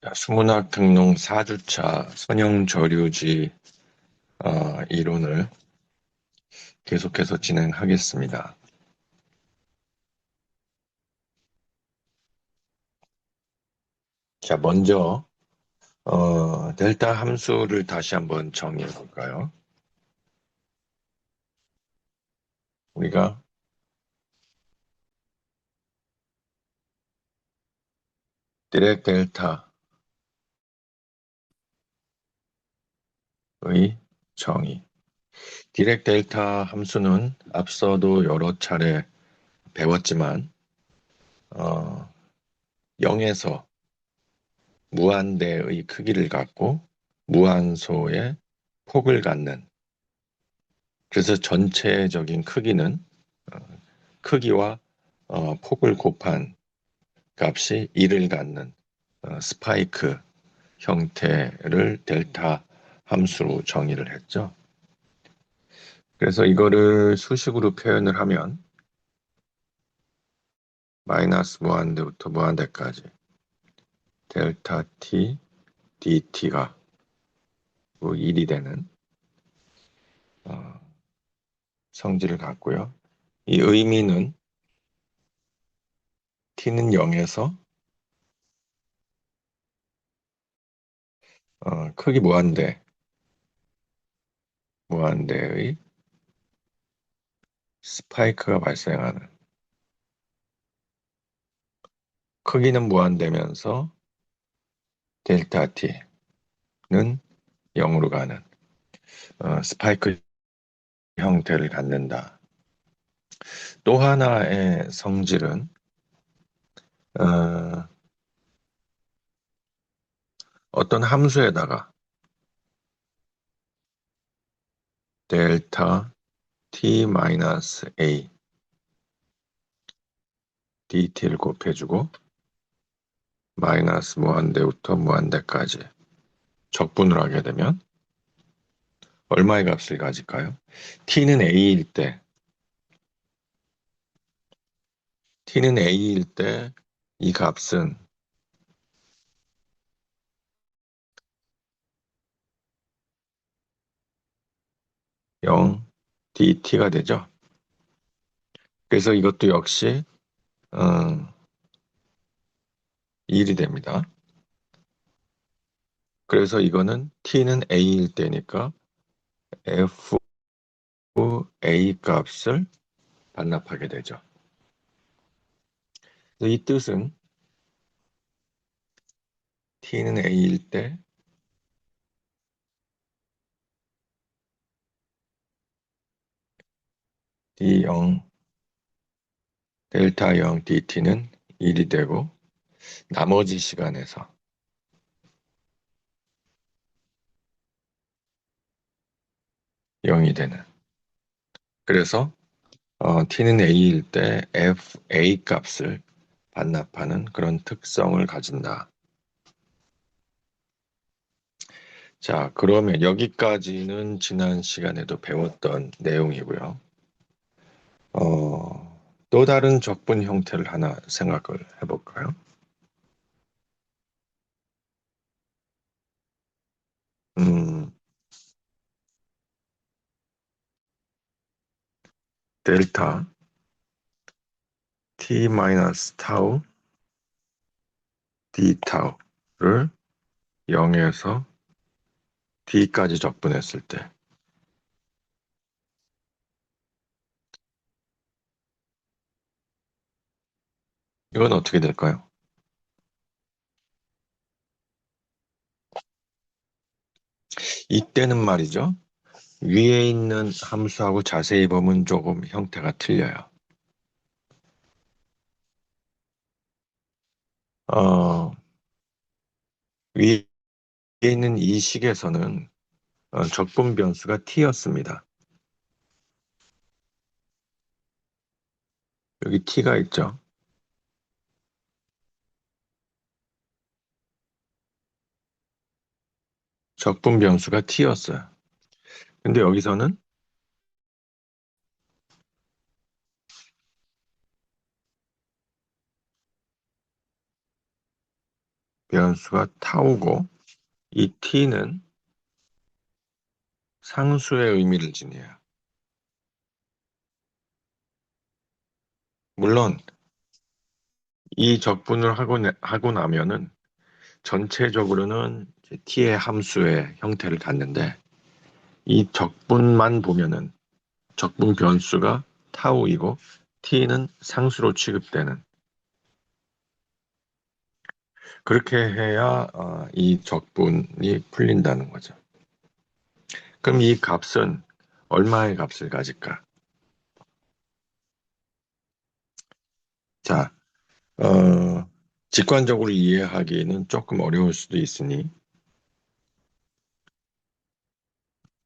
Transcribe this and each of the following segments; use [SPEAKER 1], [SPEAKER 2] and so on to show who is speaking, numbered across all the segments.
[SPEAKER 1] 자, 수문학 등록 4주차 선형저류지 이론을 계속해서 진행하겠습니다. 자, 먼저 델타 함수를 다시 한번 정의해 볼까요? 우리가 디렉 델타의 정의. 디렉 델타 함수는 앞서도 여러 차례 배웠지만 0에서 무한대의 크기를 갖고 무한소의 폭을 갖는, 그래서 전체적인 크기는 크기와 폭을 곱한 값이 1을 갖는 스파이크 형태를 델타 함수로 정의를 했죠. 그래서 이거를 수식으로 표현을 하면 마이너스 무한대부터 무한대까지 델타 t dt가 1이 되는 성질을 갖고요. 이 의미는 t는 0에서 크기 무한대의 스파이크가 발생하는, 크기는 무한대면서 델타 t는 0으로 가는 스파이크 형태를 갖는다. 또 하나의 성질은 어떤 함수에다가 델타 t-a dt를 곱해주고 마이너스 무한대부터 무한대까지 적분을 하게 되면 얼마의 값을 가질까요? t는 a일 때 이 값은 0 dt가 되죠. 그래서 이것도 역시 1이 됩니다. 그래서 이거는 t는 a일 때니까 fa 값을 반납하게 되죠. 이 뜻은 t는 a일 때 d0 델타 0 dt는 1이 되고 나머지 시간에서 0이 되는, 그래서 t는 a일 때 fa 값을 반납하는 그런 특성을 가진다. 자, 그러면 여기까지는 지난 시간에도 배웠던 내용이고요. 또 다른 적분 형태를 하나 생각을 해볼까요? 델타 t 마이너스 타우 d 타우를 0에서 d까지 적분했을 때 이건 어떻게 될까요? 이때는 말이죠. 위에 있는 함수하고 자세히 보면 조금 형태가 틀려요. 어, 위에 있는 이 식에서는 적분 변수가 t였습니다. 여기 t가 있죠. 적분 변수가 t였어요. 근데 여기서는 변수가 타우고 이 t는 상수의 의미를 지녀요. 물론 이 적분을 하고 나면은 전체적으로는 t의 함수의 형태를 갖는데 이 적분만 보면은 적분 변수가 타우이고 t는 상수로 취급되는 그렇게 해야 이 적분이 풀린다는 거죠. 그럼 이 값은 얼마의 값을 가질까? 자, 직관적으로 이해하기는 조금 어려울 수도 있으니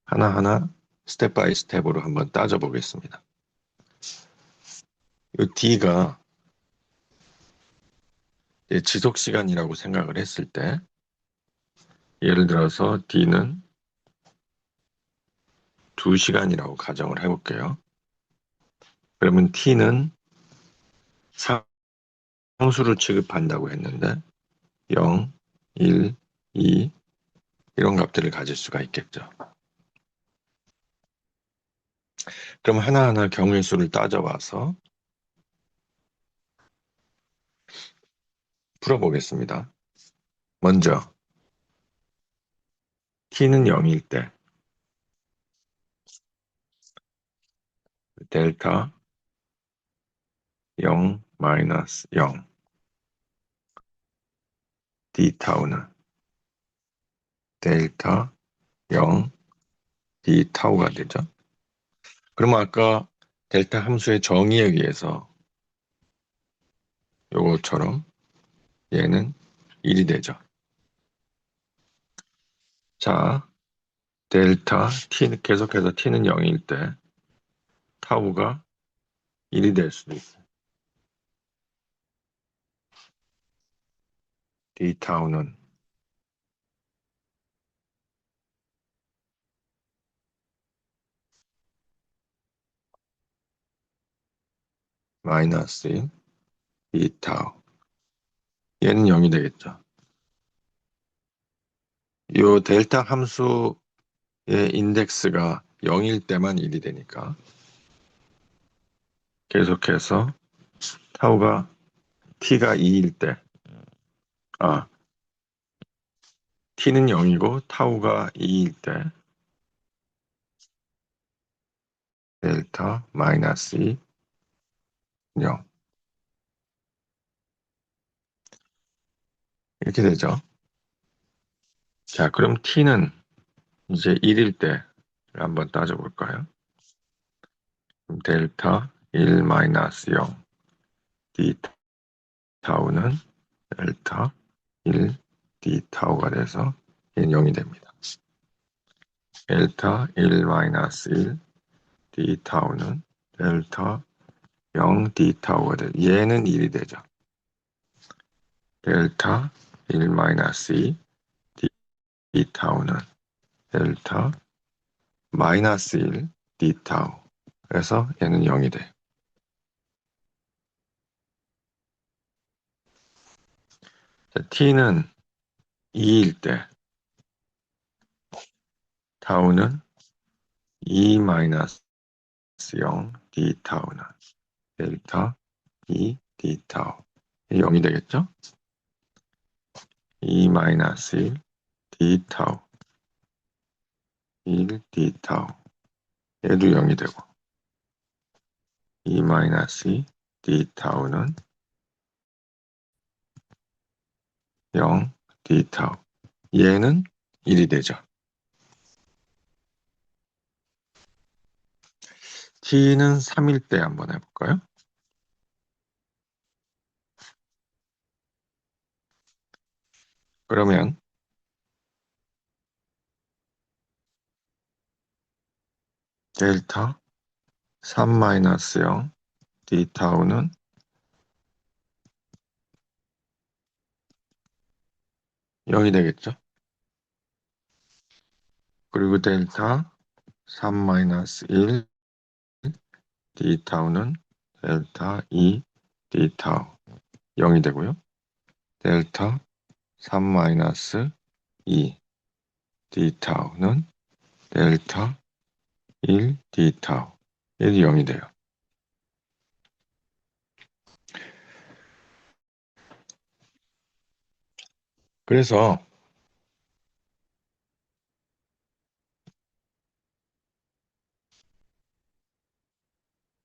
[SPEAKER 1] 하나하나 스텝 바이 스텝으로 한번 따져보겠습니다. 이 D가 지속시간이라고 생각을 했을 때 예를 들어서 D는 2시간이라고 가정을 해볼게요. 그러면 T는 상수를 취급한다고 했는데 0, 1, 2 이런 값들을 가질 수가 있겠죠. 그럼 하나하나 경우의 수를 따져봐서 풀어보겠습니다. 먼저 t는 0일 때 델타 0 마이너스 0 d 타우는 델타 0 d 타우가 되죠. 그러면 아까 델타 함수의 정의에 의해서 요것처럼 얘는 1이 되죠. 자, 델타 t 계속해서 t는 0일 때 타우가 1이 될 수도 있어요. d 타우는 마이너스 1 d 타우 얘는 0이 되겠죠. 요 델타 함수의 인덱스가 0일 때만 1이 되니까 계속해서 타우가 t가 2일 때 t는 0이고 타우가 2일 때 델타 마이너스 2 0 이렇게 되죠. 자, 그럼 t는 이제 1일 때 한번 따져볼까요? 델타 1 마이너스 0 d 타우는 델타 1 d 타우가 돼서 얘는 0이 됩니다. 델타 1 마이너스 1 d 타우는 델타 0 d 타우가 돼. 얘는 1이 되죠. 델타 1 마이너스 2 d 타우는 델타 마이너스 1 d 타우. 그래서 얘는 0이 돼. 자, t는 2일 때 타우는 2 마이너스 0 d 타우는 델타 2 d 타우. 0이 되겠죠? 2 마이너스 1 d 타우 1 d 타우. 얘도 0이 되고 2 마이너스 2 d 타우는 0 d 타우. 얘는 1이 되죠. t는 3일 때 한번 해볼까요? 그러면 델타 3 마이너스 0 d 타우는 0이 되겠죠? 그리고 델타 3 마이너스 1 d 타우는 델타 2 d 타우 0이 되고요. 델타 3-2 d타우는 델타 1 d타우. 얘도 0이 돼요. 그래서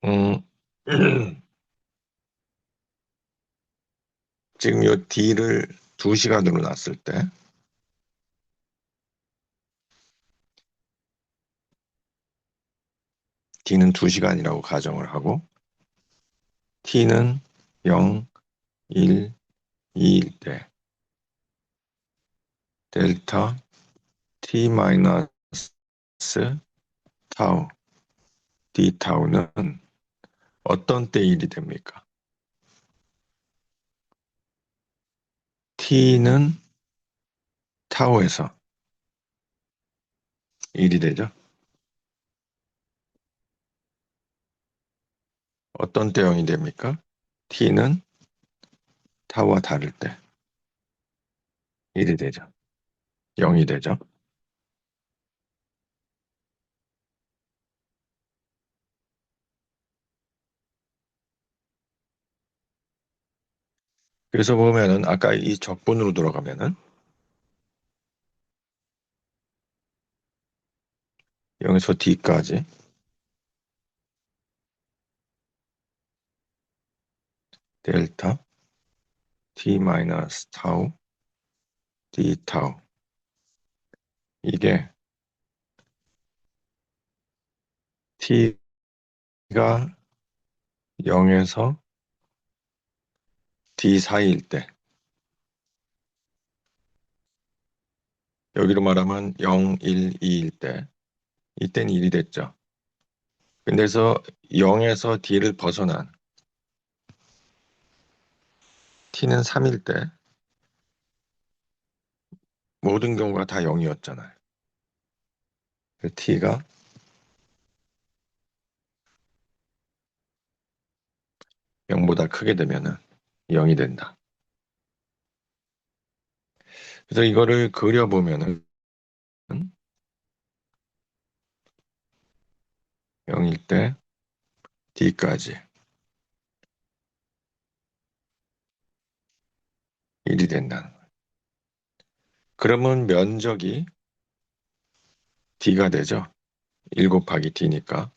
[SPEAKER 1] 음, 지금 요 D를 2시간으로 놨을 때 D는 2시간이라고 가정을 하고 T는 0, 1, 2일 때 델타 T 마이너스 타우 D 타우는 어떤 때 1이 됩니까? T는 타우에서 1이 되죠. 어떤 때 0이 됩니까? T는 타우와 다를 때 1이 되죠. 0이 되죠. 그래서 보면은 아까 이 적분으로 들어가면은 0에서 D까지 델타 T 마이너스 타우 D 타우 이게 T가 0에서 D 사이일 때 여기로 말하면 0, 1, 2일 때 이때는 1이 됐죠. 근데서 0에서 D를 벗어난 T는 3일 때 모든 경우가 다 0이었잖아요. T가 0보다 크게 되면은 0이 된다. 그래서 이거를 그려보면은 0일 때 D까지 1이 된다는 거예요. 그러면 면적이 D가 되죠. 1 곱하기 D니까.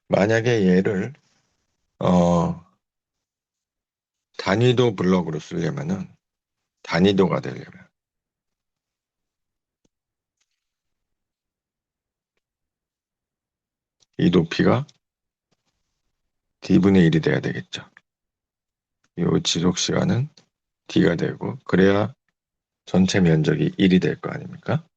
[SPEAKER 1] 만약에 얘를 어, 단위도 블럭으로 쓰려면은 단위도가 되려면 이 높이가 D분의 1이 돼야 되겠죠. 이 지속 시간은 D가 되고 그래야 전체 면적이 1이 될 거 아닙니까?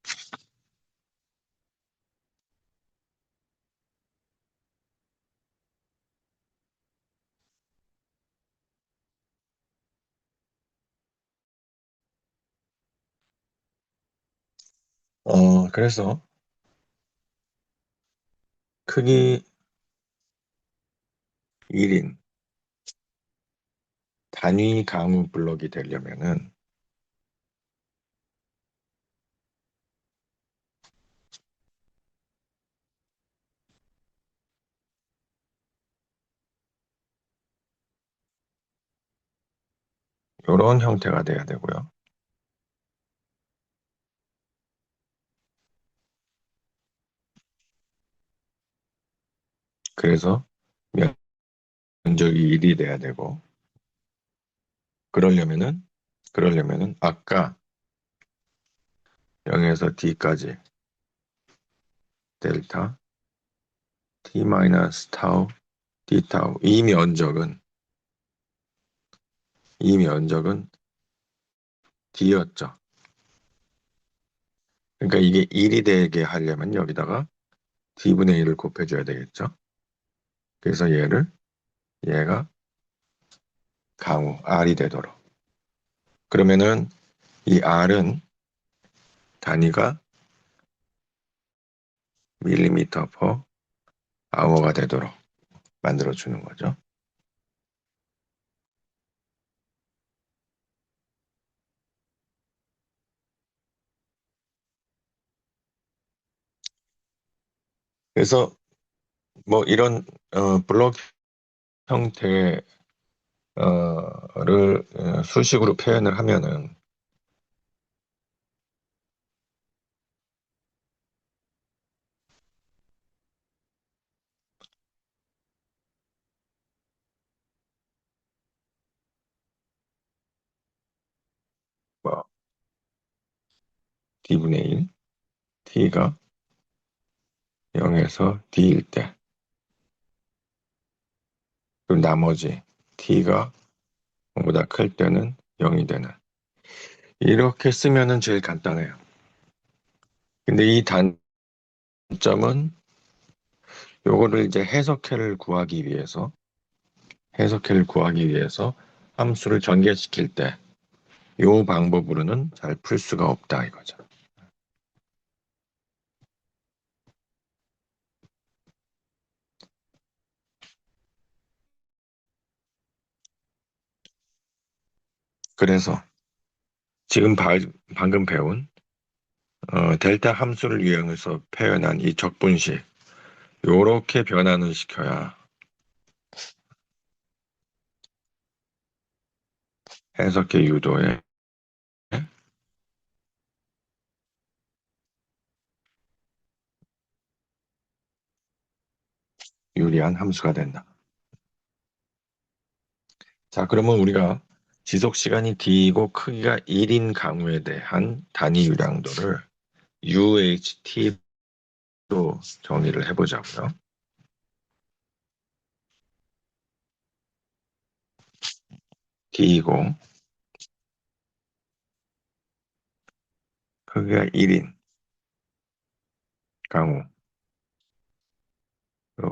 [SPEAKER 1] 그래서 크기 1인 단위 가무 블럭이 되려면은 이런 형태가 돼야 되고요. 그래서 면적이 1이 돼야 되고 그러려면은 아까 0에서 D까지 델타 T 마이너스 타우 D 타우 이 면적은 D였죠. 그러니까 이게 1이 되게 하려면 여기다가 D분의 1을 곱해줘야 되겠죠. 그래서 얘가 강우 R이 되도록. 그러면은 이 R은 단위가 밀리미터 퍼 아워가 되도록 만들어주는 거죠. 그래서 뭐 이런 블록 형태를 수식으로 표현을 하면은 뭐 d분의 1 t가 0에서 d일 때, 그리고 나머지 t가 0보다 클 때는 0이 되는, 이렇게 쓰면은 제일 간단해요. 근데 이 단점은 요거를 이제 해석해를 구하기 위해서 함수를 전개시킬 때 요 방법으로는 잘 풀 수가 없다 이거죠. 그래서 지금 방금 배운 델타 함수를 이용해서 표현한 이 적분식, 요렇게 변환을 시켜야 해석의 유도에 유리한 함수가 된다. 자, 그러면 우리가 지속 시간이 D이고 크기가 1인 강우에 대한 단위 유량도를 UHT로 정의를 해보자고요. D이고 크기가 1인 강우,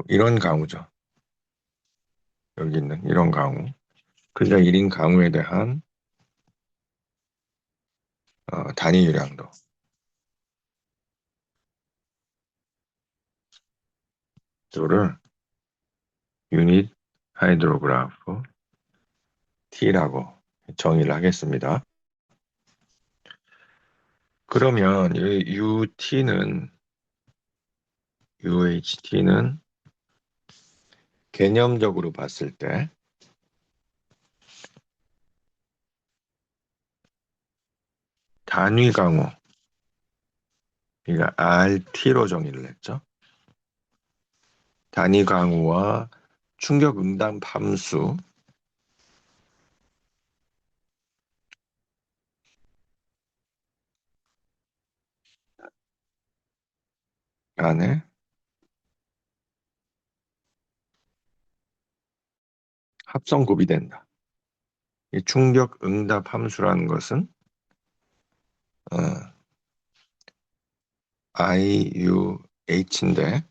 [SPEAKER 1] 이런 강우죠. 여기 있는 이런 강우, 크기가 1인 강우에 대한 단위 유량도를 유닛 하이드로그라프 T라고 정의를 하겠습니다. 그러면 이 UHT는 개념적으로 봤을 때 단위 강우, 그러니까 RT로 정의를 했죠. 단위 강우와 충격 응답 함수 간에 합성곱이 된다. 이 충격 응답 함수라는 것은 IUH인데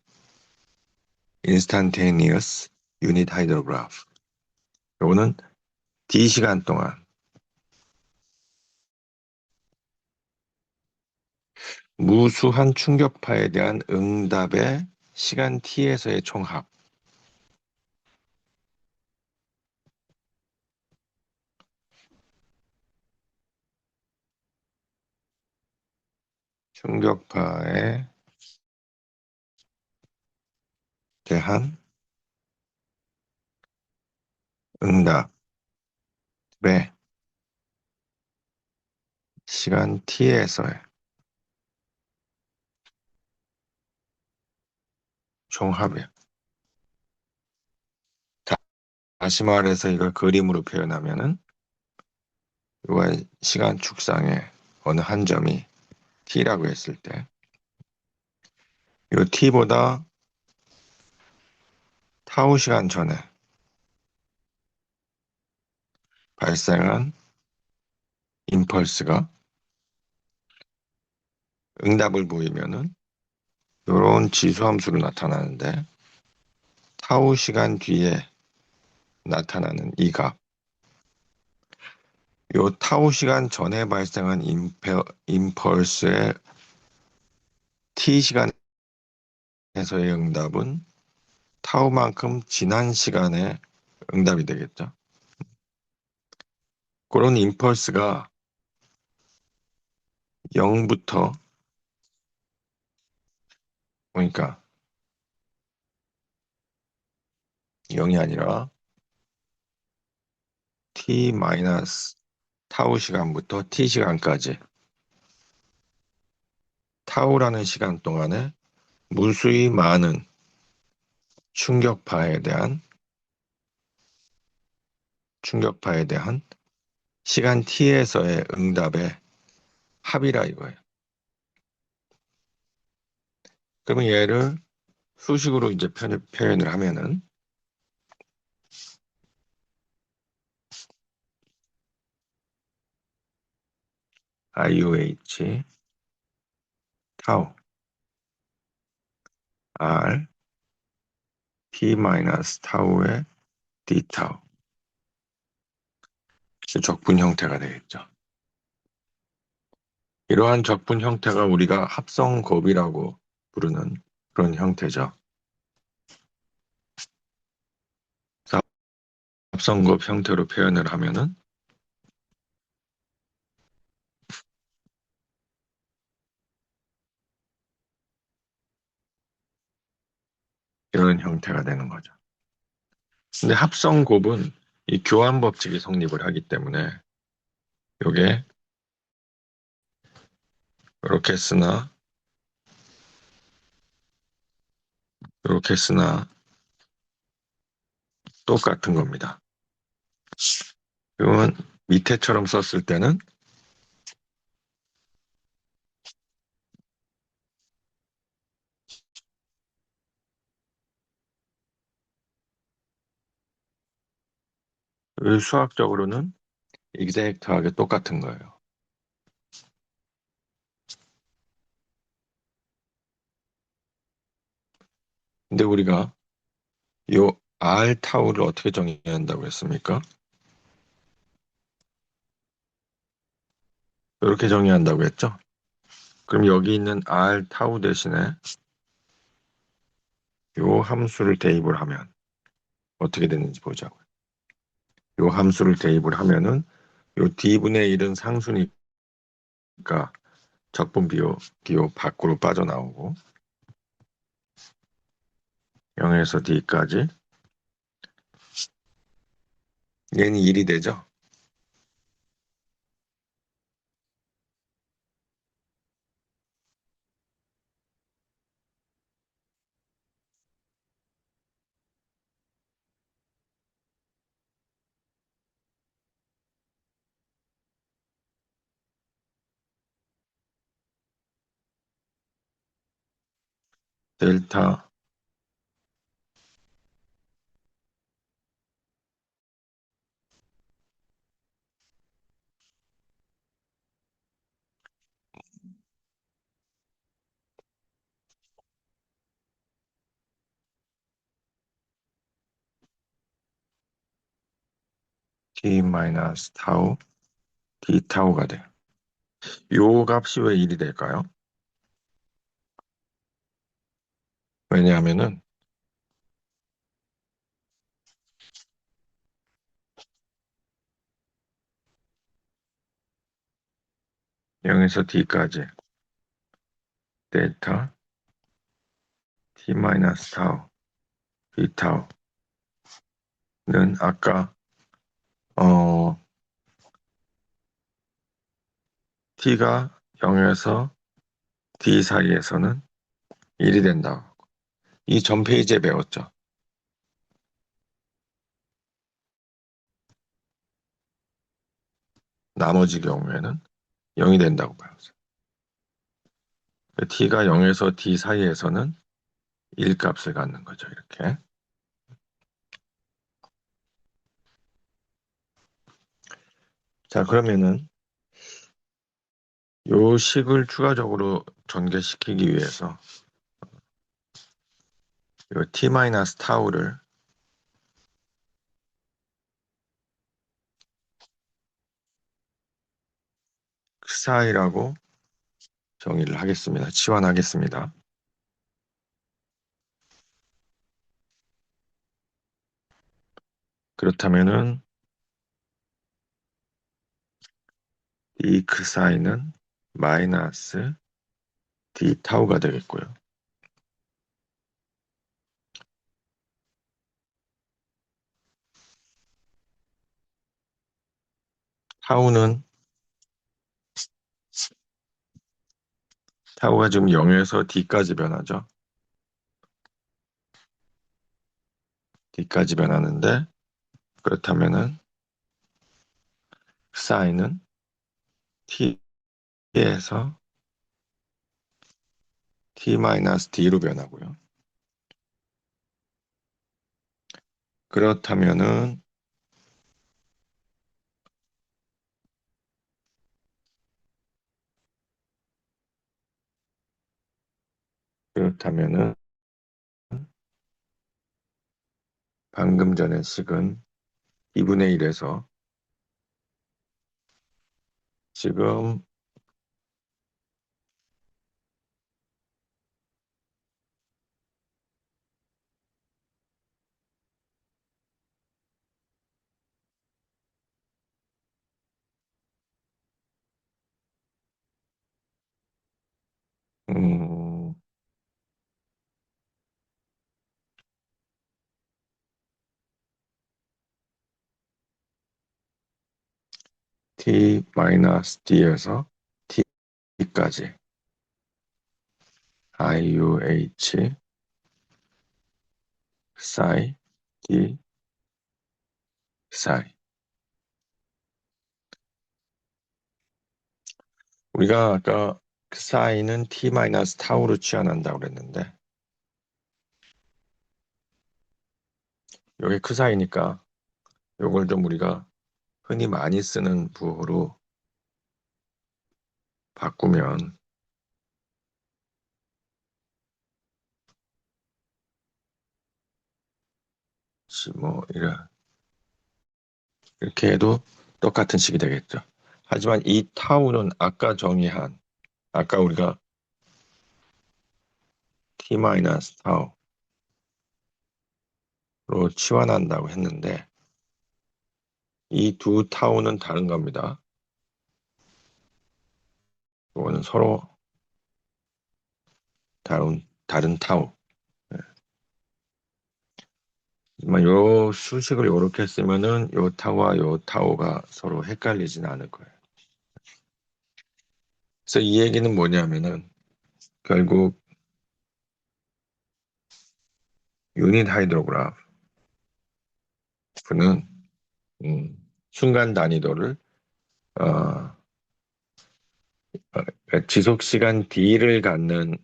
[SPEAKER 1] Instantaneous Unit Hydrograph. 요거는 D시간 동안 무수한 충격파에 대한 응답의 시간 t에서의 총합. 충격파에 대한 응답의 시간 t에서의 총합이에요. 다시 말해서 이걸 그림으로 표현하면은 이거 시간 축상의 어느 한 점이 t라고 했을 때 이 t보다 타우 시간 전에 발생한 임펄스가 응답을 보이면은 이런 지수함수로 나타나는데 타우 시간 뒤에 나타나는 이 값, 요 타우 시간 전에 발생한 임펄스의 t 시간에서의 응답은 타우만큼 지난 시간의 응답이 되겠죠. 그런 임펄스가 0부터, 그러니까 0이 아니라 t 마이너스 타우 시간부터 t 시간까지 타우라는 시간 동안에 무수히 많은 충격파에 대한 시간 t에서의 응답의 합이라 이거예요. 그러면 얘를 수식으로 이제 표현을 하면은 IUH 타우 R T 마이너스 타우의 D 타우 적분 형태가 되겠죠. 이러한 적분 형태가 우리가 합성곱이라고 부르는 그런 형태죠. 합성곱 형태로 표현을 하면은 이런 형태가 되는 거죠. 근데 합성곱은 이 교환 법칙이 성립을 하기 때문에 이게 이렇게 쓰나 똑같은 겁니다. 그러면 밑에처럼 썼을 때는 수학적으로는 exact하게 똑같은 거예요. 근데 우리가 이 R 타우를 어떻게 정의한다고 했습니까? 이렇게 정의한다고 했죠? 그럼 여기 있는 R 타우 대신에 이 함수를 대입을 하면 어떻게 되는지 보자고요. 이 함수를 대입을 하면은 이 D분의 1은 상수니까 적분 비호 밖으로 빠져나오고 0에서 D까지 얘는 1이 되죠? 델타 T 마이너스 타우 D 타우가 돼요. 요 값이 왜 1이 될까요? 왜냐하면은 0에서 D까지 델타 T 마이너스 타우 D 타우는 아까 어 T가 0에서 D 사이에서는 1이 된다고 이 전 페이지에 배웠죠. 나머지 경우에는 0이 된다고 배웠어요. T가 0에서 D 사이에서는 1 값을 갖는 거죠. 이렇게. 자, 그러면은 요 식을 추가적으로 전개시키기 위해서 요 T 마이너스 타우를 xi라고 정의를 하겠습니다. 치환하겠습니다. 그렇다면은 이 xi는 마이너스 d 타우가 되겠고요. 타우는 타우가 지금 0에서 D까지 변하죠. D까지 변하는데 그렇다면은 사인은 T에서 T-D로 변하고요. 그렇다면은 그렇다면은 방금 전의 식은 2분의 1에서 지금 음, T-D에서 T까지 IUH 사이 D 사이 우리가 아까 그 사이는 T-타우로 취환한다고 그랬는데 여기 그 사이니까 요걸 좀 우리가 흔히 많이 쓰는 부호로 바꾸면 뭐 이렇게 해도 똑같은 식이 되겠죠. 하지만 이 타우는 아까 우리가 T-타우로 치환한다고 했는데 이 두 타우는 다른 겁니다. 이거는 서로 다른 타우. 요 수식을 이렇게 쓰면은 요 타우와 요 타우가 서로 헷갈리진 않을 거예요. 그래서 이 얘기는 뭐냐면은 결국 유닛 하이드로그래프는 순간 단위도를 어, 지속 시간 D를 갖는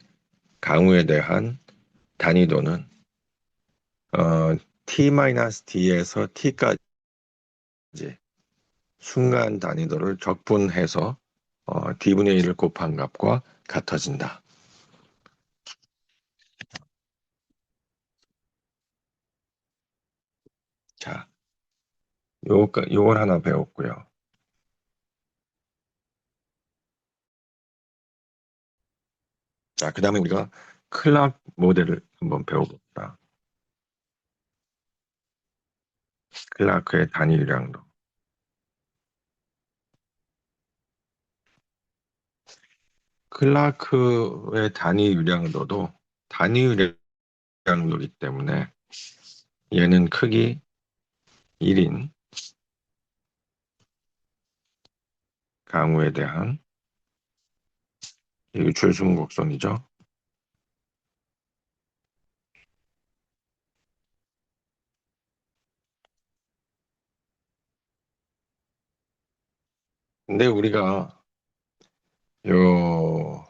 [SPEAKER 1] 강우에 대한 단위도는 T-D에서 T까지 순간 단위도를 적분해서 D분의 1을 곱한 값과 같아진다. 자, 요걸 하나 배웠고요. 자, 그 다음에 우리가 클락 모델을 한번 배워봅니다. 클라크의 단위 유량도. 클라크의 단위 유량도도 단위 유량도이기 때문에 얘는 크기 1인 강우에 대한 유출승 곡선이죠. 근데 우리가 요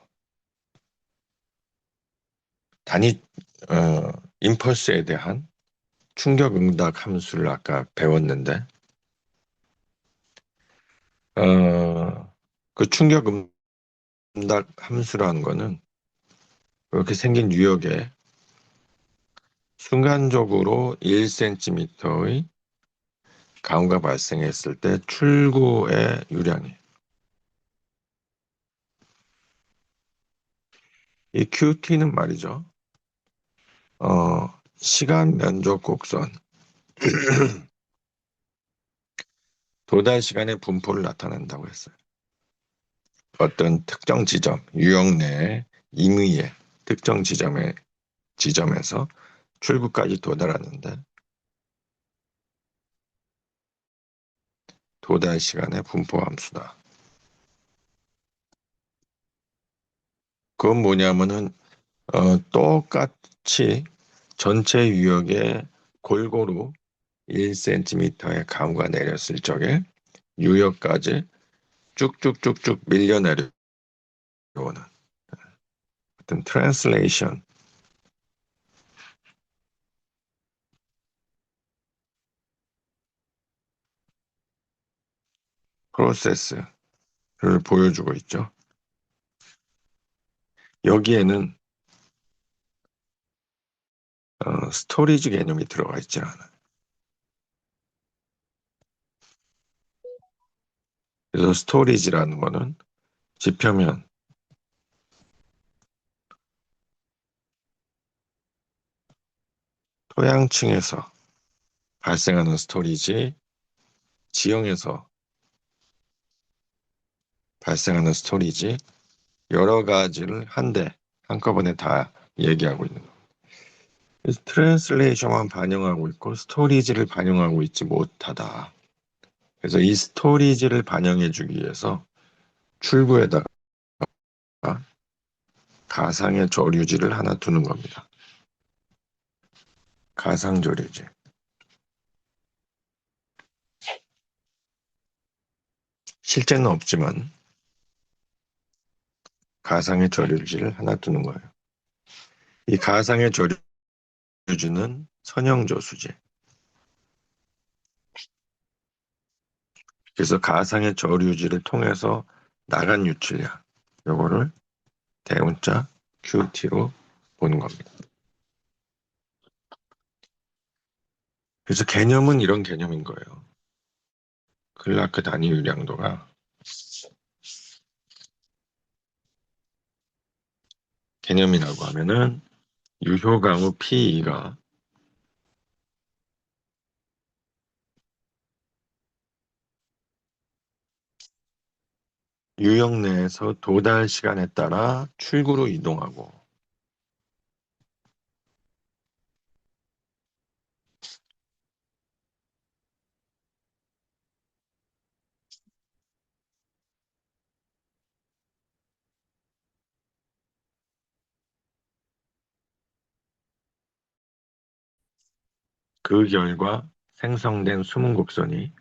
[SPEAKER 1] 단위 임펄스에 대한 충격 응답 함수를 아까 배웠는데 그 충격 응답 함수라는 거는 이렇게 생긴 유역에 순간적으로 1cm의 강우가 발생했을 때 출구의 유량이에요. 이 QT는 말이죠. 시간 면적 곡선 도달 시간의 분포를 나타낸다고 했어요. 어떤 특정 지점, 유형 내의 임의의 특정 지점에서 출구까지 도달하는데 도달 시간의 분포 함수다. 그건 뭐냐면은 똑같이 전체 유역에 골고루 1cm의 강우가 내렸을 적에 유역까지 쭉쭉쭉쭉 밀려 내려오는 어떤 트랜슬레이션 프로세스를 보여주고 있죠. 여기에는 스토리지 개념이 들어가 있지 않아요. 그래서 스토리지라는 거는 지표면 토양층에서 발생하는 스토리지, 지형에서 발생하는 스토리지, 여러 가지를 한꺼번에 다 얘기하고 있는 거예요. 그래서 트랜슬레이션만 반영하고 있고 스토리지를 반영하고 있지 못하다. 그래서 이 스토리지를 반영해주기 위해서 출구에다가 가상의 조류지를 하나 두는 겁니다. 가상 조류지. 실제는 없지만 가상의 조류지를 하나 두는 거예요. 이 가상의 조류지는 선형조수지. 그래서 가상의 조류지를 통해서 나간 유출량, 요거를 대문자 QT로 보는 겁니다. 그래서 개념은 이런 개념인 거예요. 클라크 단위 유량도가 개념이라고 하면은 유효강우 P2가 유역 내에서 도달 시간에 따라 출구로 이동하고 그 결과 생성된 숨은 곡선이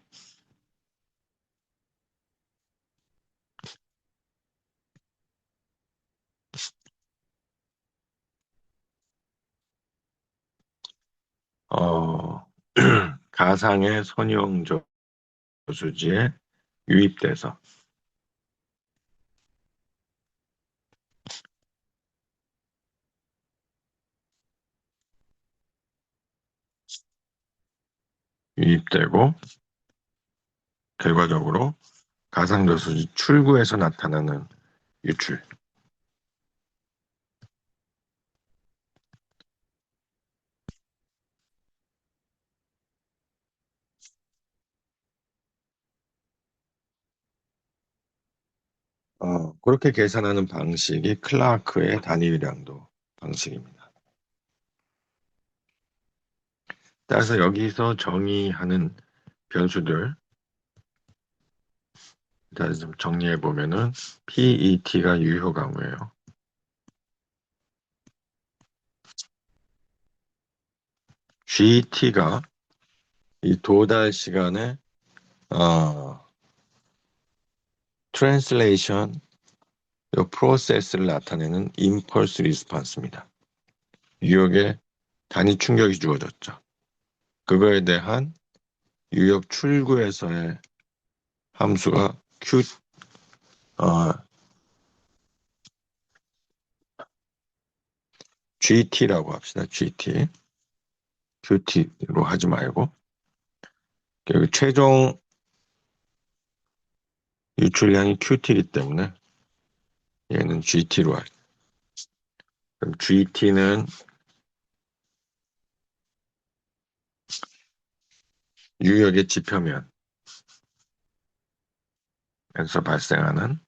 [SPEAKER 1] 가상의 선형조수지에 유입돼서 유입되고 결과적으로 가상조수지 출구에서 나타나는 유출. 그렇게 계산하는 방식이 클라크의 단위유량도 방식입니다. 따라서 여기서 정의하는 변수들, 일단 좀 정리해 보면은 PET가 유효강우예요. GT가 이 도달 시간에 트랜슬레이션 요 프로세스를 나타내는 임펄스 리스판스입니다. 유역에 단위 충격이 주어졌죠. 그거에 대한 유역 출구에서의 함수가 GT라고 합시다. GT. QT로 하지 말고 여기 최종 유출량이 QT이기 때문에 얘는 GT로 할게요. 그럼 GT는 유역의 지표면에서 발생하는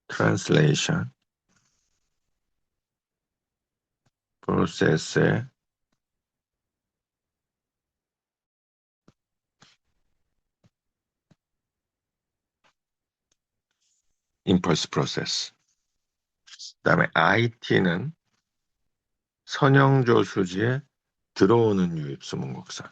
[SPEAKER 1] 트랜슬레이션 프로세스의 impulse process. 그다음에 IT는 선형저수지에 들어오는 유입수 문곡사.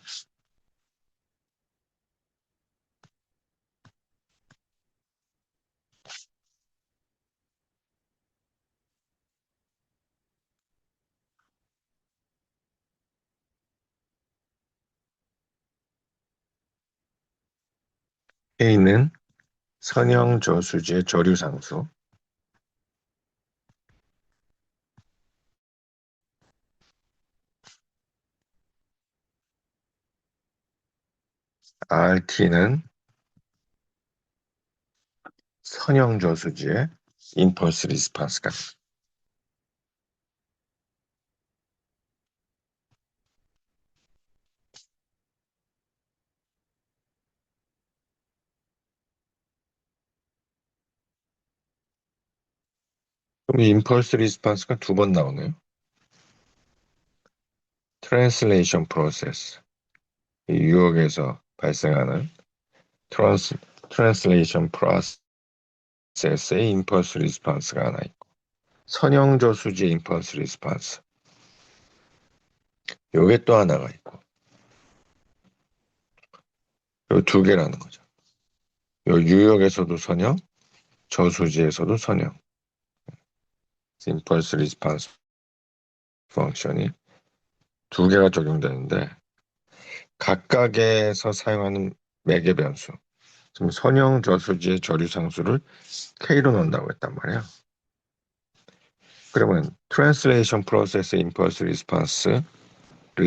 [SPEAKER 1] K는 선형저수지의 저류상수. RT는 선형저수지의 impulse response가. 그럼 이 impulse response가 두 번 나오네요. translation process. 이 유역에서 발생하는 translation process의 impulse response가 하나 있고, 선형저수지의 impulse response. 요게 또 하나가 있고, 요 두 개라는 거죠. 요 유역에서도 선형, 저수지에서도 선형. impulse response 펑션이 두 개가 적용되는데, 각각에서 사용하는 매개 변수. 지금 선형 저수지의 저류상수를 K로 넣는다고 했단 말이야. 그러면 translation process impulse response를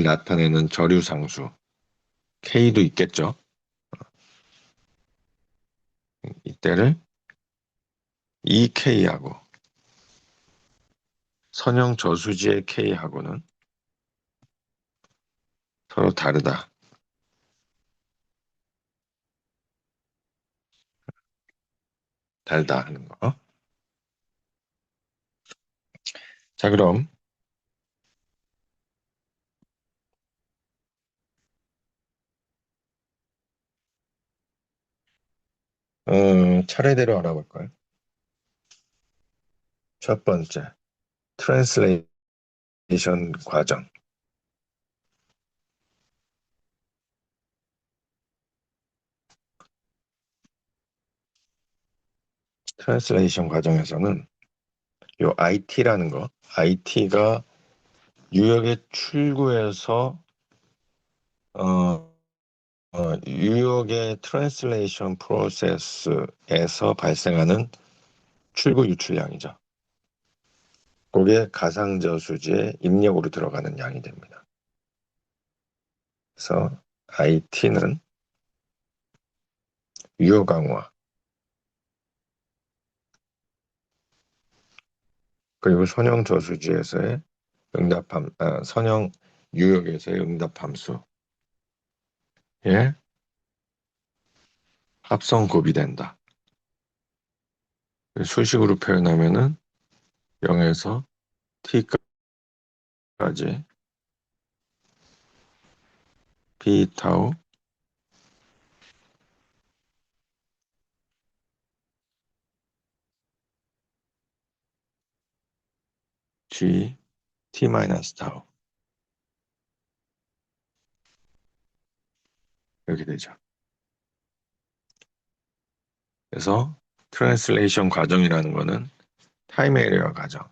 [SPEAKER 1] 나타내는 저류상수 K도 있겠죠. 이때를 EK하고 선형 저수지의 K하고는 서로 다르다. 달다 하는 거. 자, 그럼 차례대로 알아볼까요? 첫 번째, translation 과정. translation 과정에서는 요 IT라는 거, IT가 유역의 출구에서 어, 유역의 트랜슬레이션 프로세스에서 발생하는 출구 유출량이죠. 그게 가상저수지의 입력으로 들어가는 양이 됩니다. 그래서 IT는 유효 강화, 그리고 선형 저수지에서의 선형 유역에서의 응답함수에 합성 곱이 된다. 수식으로 표현하면은 0에서 t까지 b 타우 g t 마이너스 타우 이렇게 되죠. 그래서 트랜슬레이션 과정이라는 거는 타임 에리어 과정.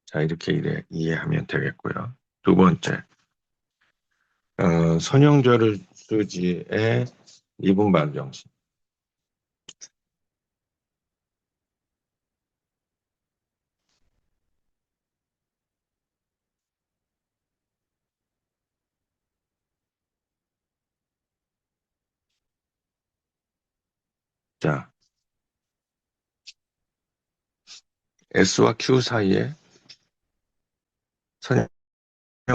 [SPEAKER 1] 자, 이렇게 이해하면 되겠고요. 두 번째, 선형절을 수지의 미분 방정식. 자, S와 Q 사이에 선형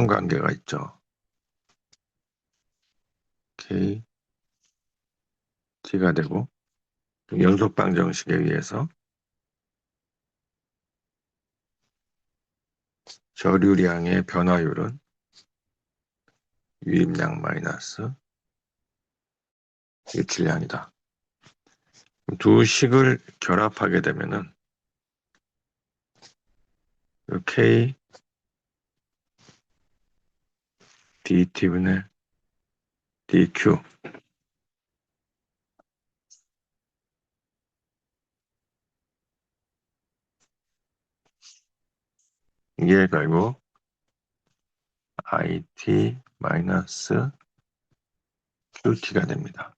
[SPEAKER 1] 관계가 있죠. K, T가 되고 연속 방정식에 의해서 저류량의 변화율은 유입량 마이너스 유출량이다. 두 식을 결합하게 되면은 K dt분의 dq 이게 결국 IT 마이너스 QT가 됩니다.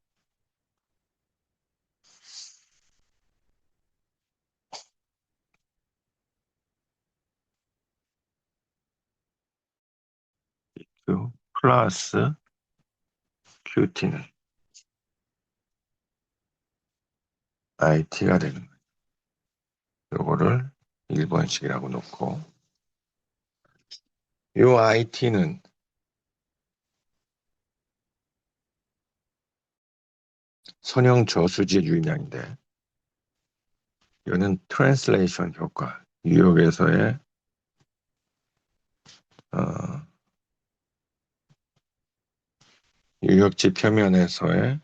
[SPEAKER 1] Q 플러스 QT는 IT가 되는 거예요. 요거를 1번식이라고 놓고 요 IT는 선형 저수지 유인량인데 이거는 트랜슬레이션 효과, 뉴욕에서의 유역지 표면에서의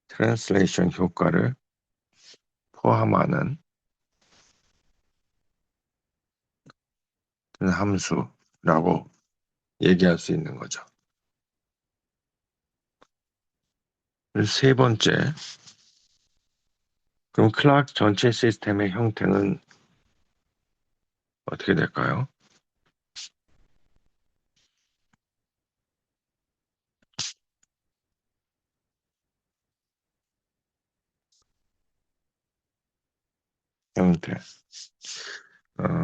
[SPEAKER 1] 트랜슬레이션 효과를 포함하는 함수라고 얘기할 수 있는 거죠. 세 번째, 그럼 클락 전체 시스템의 형태는 어떻게 될까요? 형태.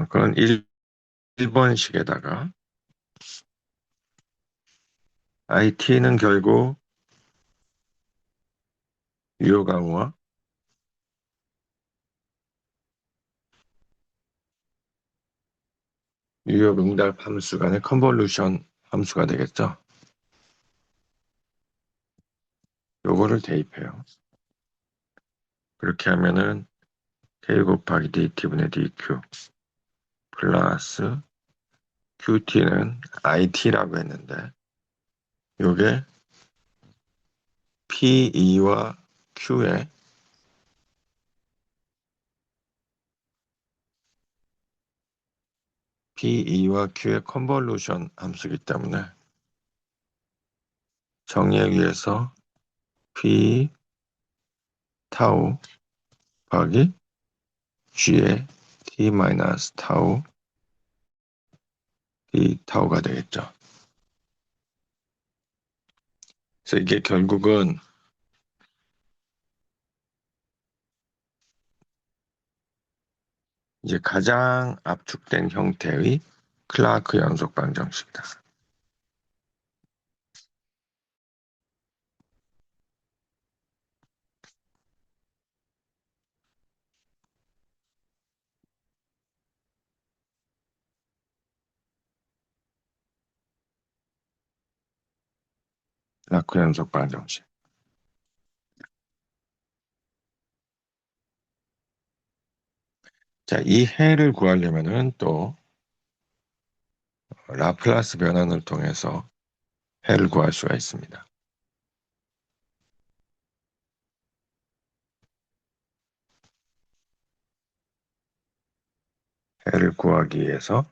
[SPEAKER 1] 그건 1번식에다가 IT는 결국 유효 강우와 유효 응답 함수 간의 컨볼루션 함수가 되겠죠. 요거를 대입해요. 그렇게 하면은 K 곱하기 DT분의 DQ 플러스 QT는 IT라고 했는데 요게 P2와 Q의 P2와 Q의 컨볼루션 함수이기 때문에 정의에 의해서 P 타우 곱하기 G의 T 마이너스 타우 D 타우가 되겠죠. 그래서 이게 결국은 이제 가장 압축된 형태의 클라크 연속 방정식이다. 클라크 연속 방정식. 자, 이 해를 구하려면은 또 라플라스 변환을 통해서 해를 구할 수가 있습니다. 해를 구하기 위해서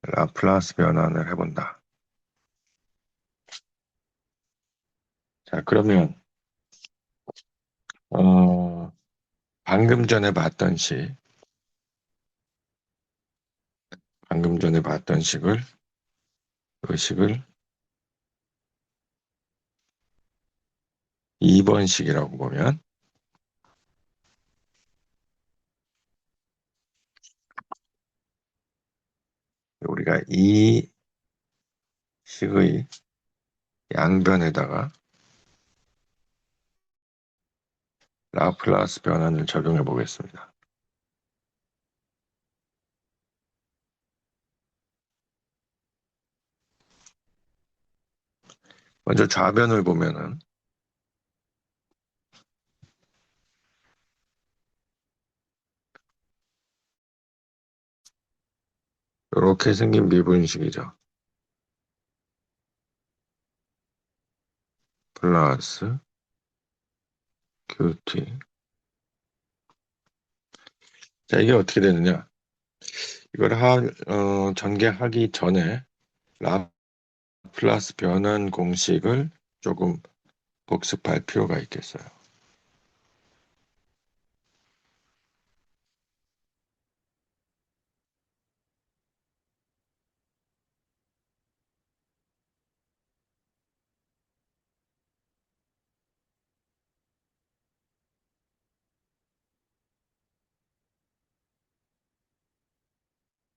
[SPEAKER 1] 라플라스 변환을 해본다. 자, 그러면 방금 전에 봤던 식을 그 식을 2번식이라고 보면 우리가 이 식의 양변에다가 라플라스 변환을 적용해 보겠습니다. 먼저 좌변을 보면은 이렇게 생긴 미분식이죠. 플러스 QT. 자, 이게 어떻게 되느냐? 이걸 전개하기 전에 라플라스 변환 공식을 조금 복습할 필요가 있겠어요.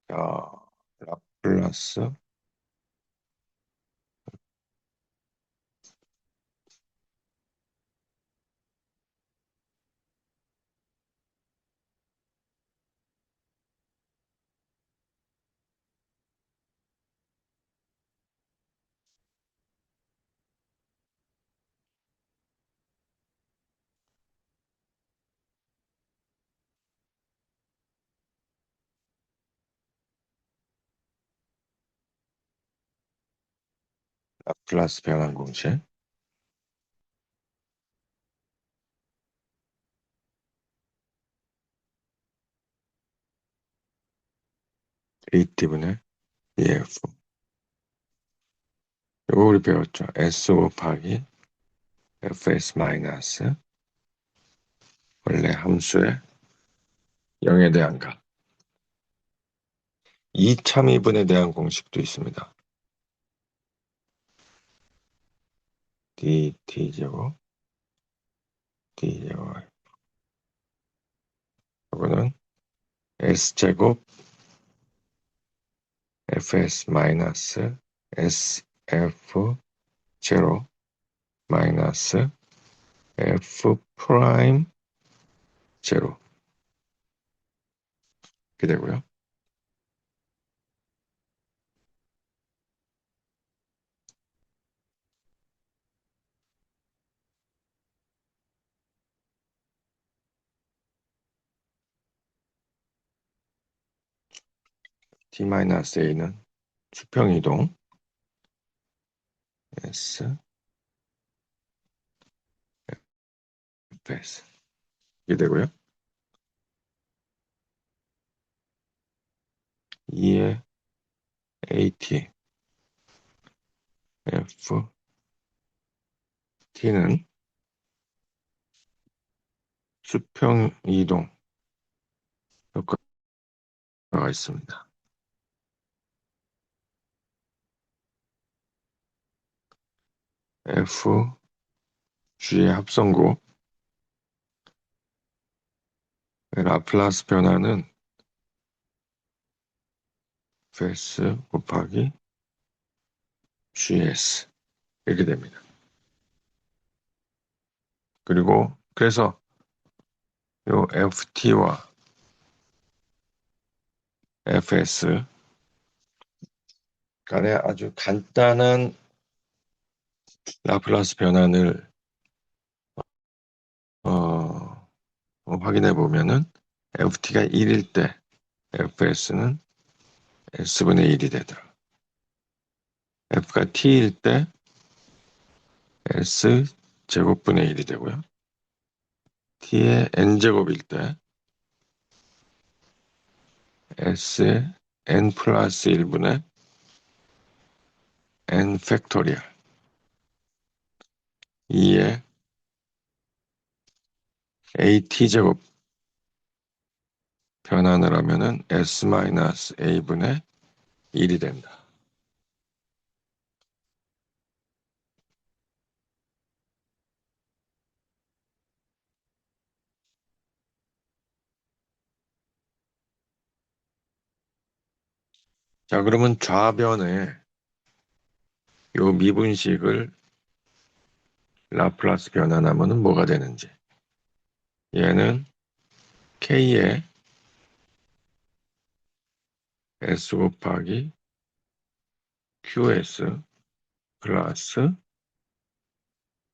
[SPEAKER 1] 자, 라플라스 라플라스 변환 공식 AT분의 EF. 이거 우리 배웠죠. S 곱하기 FS 마이너스 원래 함수의 0에 대한 값. 이참이분에 대한 공식도 있습니다. dt제곱 d제곱. 이거는 s제곱 fs 마이너스 sf 제로 마이너스 f 프라임 제로 이렇게 되고요. d-a는 수평이동 s fs 이렇게 되고요. 2의 at f t는 수평이동 효과가 있습니다. f g의 합성곱 라플라스 변화는 fs 곱하기 gs 이렇게 됩니다. 그리고 그래서 요 ft와 fs 간의 아주 간단한 라플라스 변환을 확인해 보면은 ft가 1일 때 fs는 s분의 1이 되더라. f가 t일 때 s 제곱분의 1이 되고요. t의 n제곱일 때 s의 n 플러스 1분의 n 팩토리얼 2의 at제곱 변환을 하면은 s 마이너스 a분의 1이 된다. 자, 그러면 좌변에 요 미분식을 라플라스 변환하면은 뭐가 되는지. 얘는 k의 s 곱하기 qs 플러스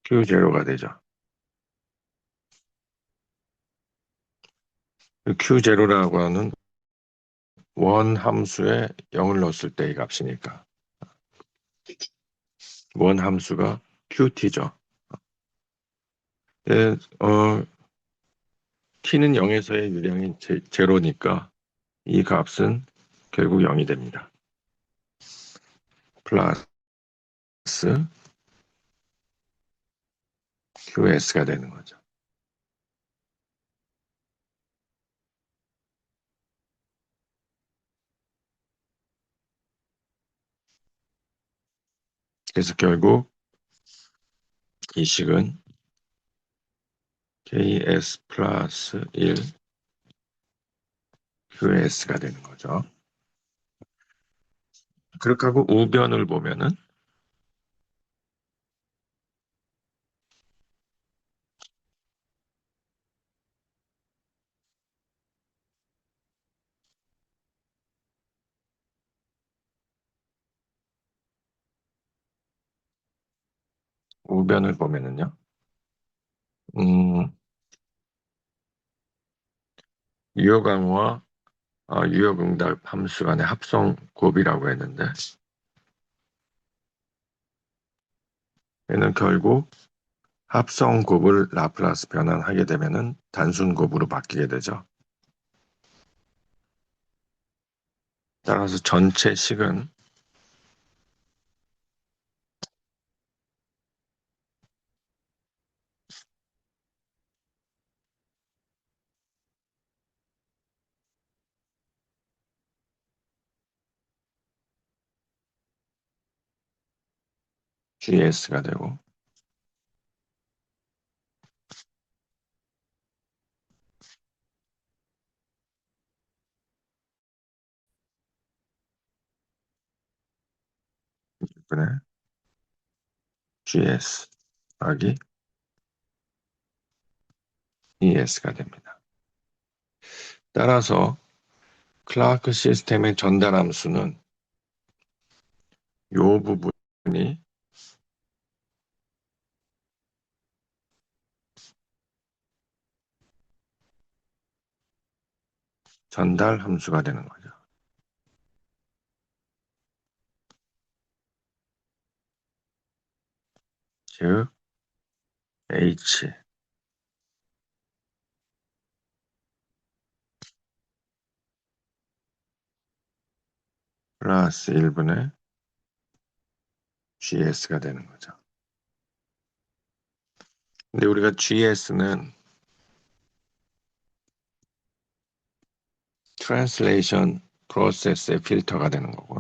[SPEAKER 1] q0가 되죠. q0라고 하는 원 함수에 0을 넣었을 때의 값이니까 원 함수가 qt죠. 예, t는 0에서의 유량이 제로니까 이 값은 결국 0이 됩니다. 플러스 qs가 되는 거죠. 그래서 결국 이 식은 ks 플러스 1 qs가 되는 거죠. 그렇게 하고 우변을 보면은 우변을 보면은요. 음, 유효강과 유효응답 함수 간의 합성 곱이라고 했는데 얘는 결국 합성 곱을 라플라스 변환하게 되면은 단순 곱으로 바뀌게 되죠. 따라서 전체 식은 GS가 되고 이번에 GS 하기 ES가 됩니다. 따라서 클라크 시스템의 전달 함수는 이 부분이 전달 함수가 되는 거죠. 즉 H 플러스 1분의 GS가 되는 거죠. 근데 우리가 GS는 트랜슬레이션 프로세스의 필터가 되는 거고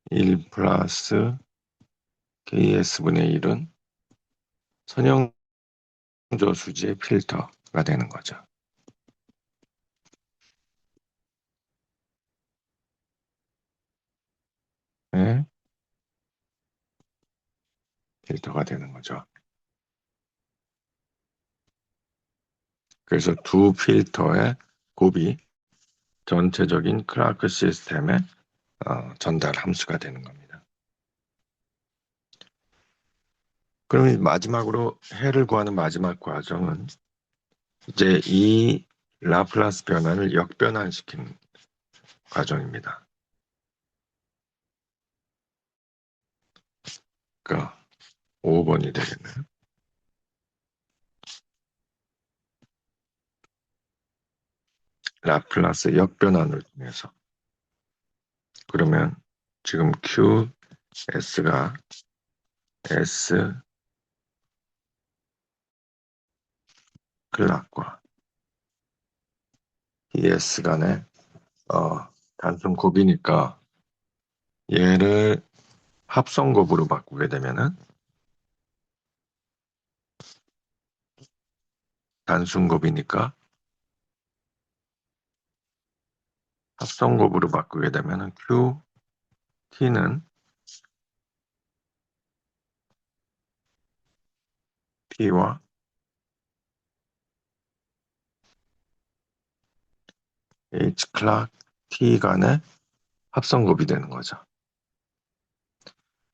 [SPEAKER 1] 1 플러스 KS분의 1은 선형조수지의 필터가 되는 거죠. 네, 필터가 되는 거죠. 그래서 두 필터의 곱이 전체적인 클라크 시스템의 전달 함수가 되는 겁니다. 그럼 마지막으로 해를 구하는 마지막 과정은 이제 이 라플라스 변환을 역변환시키는 과정입니다. 그러니까 5번이 되겠네요. 라플라스 역변환을 통해서. 그러면 지금 QS가 S 클락과 ES 간의 단순 곱이니까 얘를 합성곱으로 바꾸게 되면은 단순곱이니까 합성곱으로 바꾸게 되면은 QT는 T와 H 클락 T 간의 합성곱이 되는 거죠.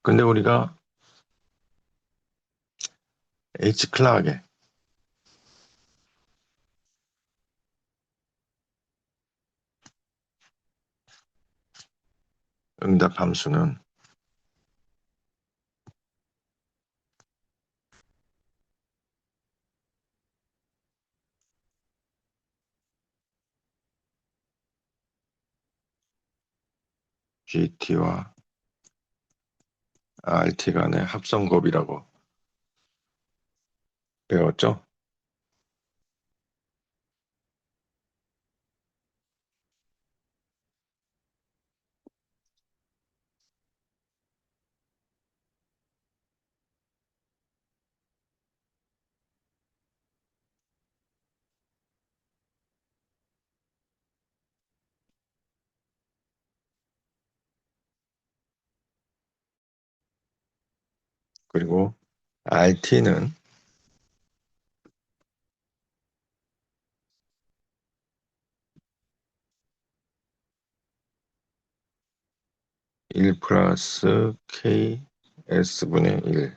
[SPEAKER 1] 근데 우리가 H 클락의 응답 함수는 GT와 RT 간의 합성곱이라고 배웠죠? 그리고 RT는 1 플러스 KS분의 1.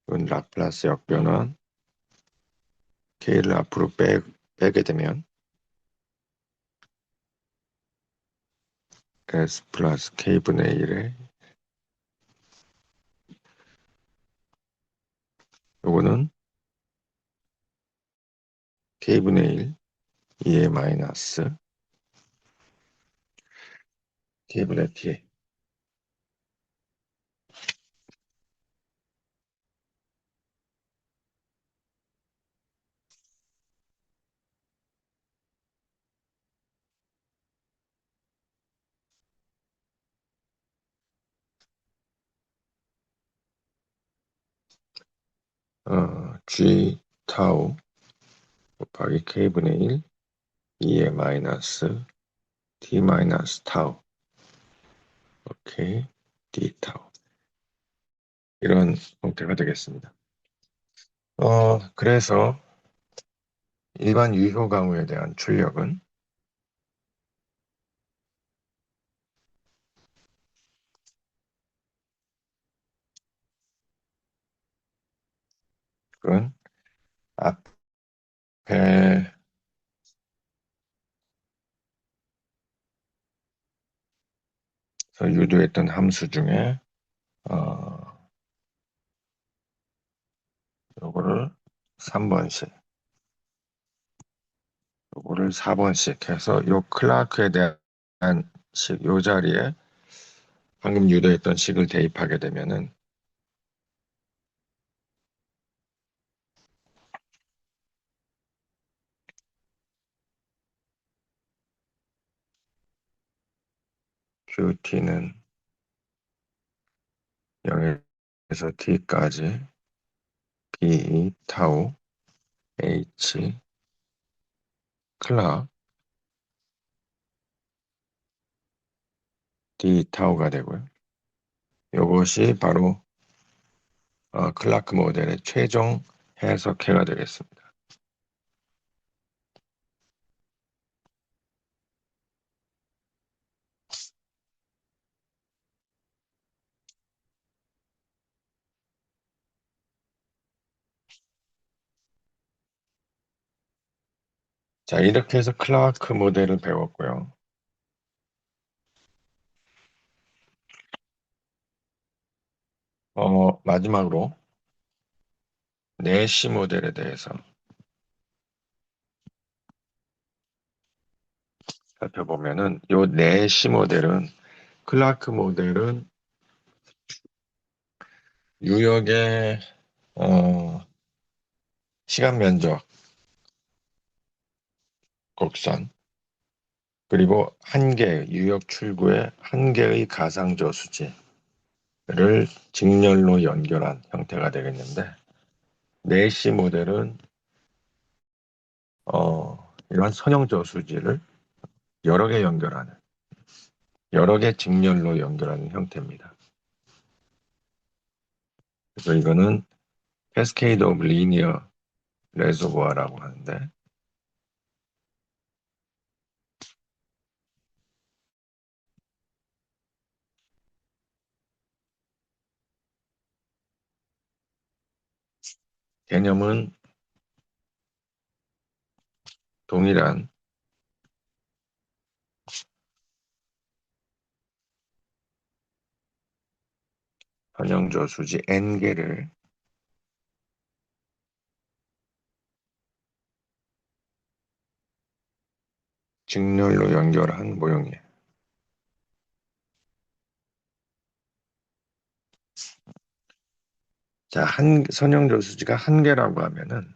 [SPEAKER 1] 이건 라플라스 역변은 K를 앞으로 빼게 되면 S 플러스 K분의 1에 요거는 K분의 1, 2의 마이너스 K분의 T. G 타우 곱하기 K분의 1, 2의 마이너스 T 마이너스 타우. 오케이. D 타우. 이런 형태가 되겠습니다. 그래서 일반 유효 강우에 대한 출력은 그건 앞에서 유도했던 함수 중에 요거를 3번씩, 요거를 4번씩 해서 요 클라크에 대한 식, 요 자리에 방금 유도했던 식을 대입하게 되면은 QT는 0에서 T까지 B 타우 H 클락 D 타우가 되고요. 이것이 바로 클라크 모델의 최종 해석해가 되겠습니다. 자, 이렇게 해서 클라크 모델을 배웠고요. 마지막으로 내시 모델에 대해서 살펴보면은 요 내시 모델은 클라크 모델은 유역의 시간 면적 곡선 그리고 한 개 유역 출구의 한 개의 가상 저수지를 직렬로 연결한 형태가 되겠는데 내시 모델은 이러한 선형 저수지를 여러 개 연결하는 여러 개 직렬로 연결하는 형태입니다. 그래서 이거는 Cascade of Linear Reservoir라고 하는데 개념은 동일한 선형저수지 n개를 직렬로 연결한 모형이에요. 자, 선형저수지가 한 개라고 하면은